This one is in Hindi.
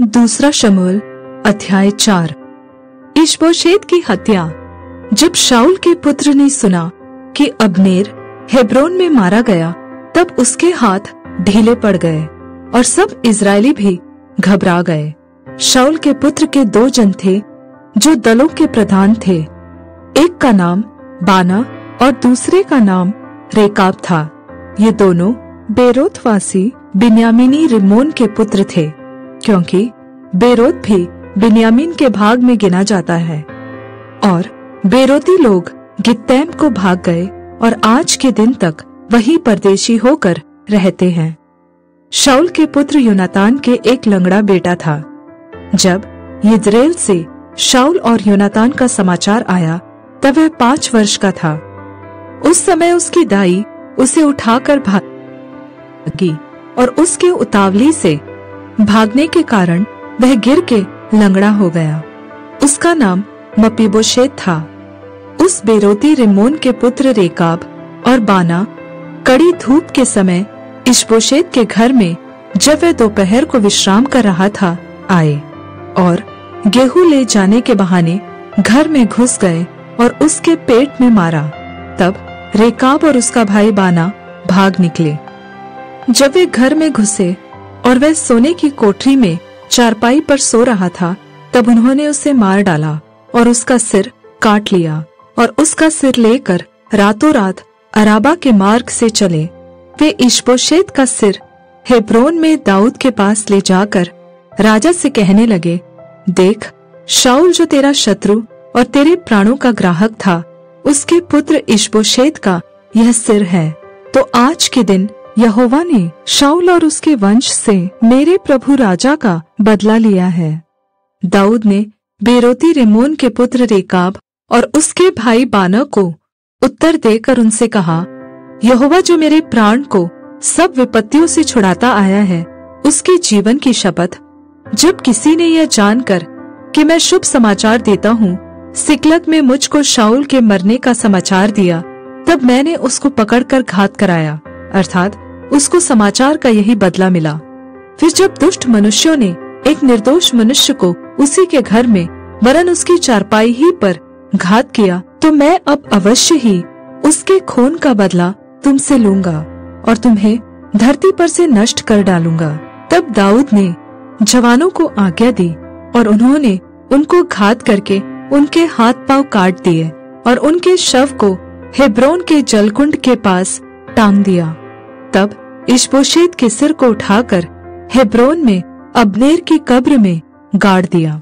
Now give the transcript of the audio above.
दूसरा शमूएल अध्याय 4। इशबोशेत की हत्या। जब शाऊल के पुत्र ने सुना कि अब्नेर हेब्रोन में मारा गया, तब उसके हाथ ढीले पड़ गए और सब इस्राएली भी घबरा गए। शाऊल के पुत्र के 2 जन थे जो दलों के प्रधान थे। एक का नाम बाना और दूसरे का नाम रेकाब था। ये दोनों बेरोतवासी बिन्यामीनी रिम्मोन के पुत्र थे, क्योंकि बेरोत भी बिन्यामीन के भाग में गिना जाता है। और बेरोती लोग गित्तैम को भाग गए और आज के दिन तक वही परदेशी होकर रहते हैं। शाऊल के पुत्र योनातान के एक लंगड़ा बेटा था। जब यिज्रेल से शाऊल और योनातान का समाचार आया, तब वह 5 वर्ष का था। उस समय उसकी दाई उसे उठाकर भागी और उसके उतावली से भागने के कारण वह गिर के लंगड़ा हो गया। उसका नाम मपीबोशेत था। उस बेरोती रिम्मोन के पुत्र रेकाब और बाना कड़ी धूप के समय इशबोशेत के घर में, जब वह दोपहर को विश्राम कर रहा था, आए और गेहूं ले जाने के बहाने घर में घुस गए और उसके पेट में मारा। तब रेकाब और उसका भाई बाना भाग निकले। जब वे घर में घुसे और वह सोने की कोठरी में चारपाई पर सो रहा था, तब उन्होंने उसे मार डाला और उसका सिर काट लिया और उसका सिर लेकर रातों रात अराबा के मार्ग से चले। वे इशबोशेत का सिर हेब्रोन में दाऊद के पास ले जाकर राजा से कहने लगे, देख, शाऊल जो तेरा शत्रु और तेरे प्राणों का ग्राहक था, उसके पुत्र इशबोशेत का यह सिर है। तो आज के दिन यहोवा ने शाऊल और उसके वंश से मेरे प्रभु राजा का बदला लिया है। दाऊद ने बेरोती रिम्मोन के पुत्र रेकाब और उसके भाई बाना को उत्तर देकर उनसे कहा, यहोवा जो मेरे प्राण को सब विपत्तियों से छुड़ाता आया है, उसके जीवन की शपथ, जब किसी ने यह जानकर कि मैं शुभ समाचार देता हूँ, सिकलग में मुझको शाऊल के मरने का समाचार दिया, तब मैंने उसको पकड़कर घात कराया, अर्थात उसको समाचार का यही बदला मिला। फिर जब दुष्ट मनुष्यों ने एक निर्दोष मनुष्य को उसी के घर में वरन उसकी चारपाई ही पर घात किया, तो मैं अब अवश्य ही उसके खून का बदला तुमसे लूंगा और तुम्हें धरती पर से नष्ट कर डालूंगा। तब दाऊद ने जवानों को आज्ञा दी और उन्होंने उनको घात करके उनके हाथ पांव काट दिए और उनके शव को हेब्रोन के जलकुंड के पास टांग दिया। तब इशबोशेत के सिर को उठाकर हेब्रोन में अब्नेर की कब्र में गाड़ दिया।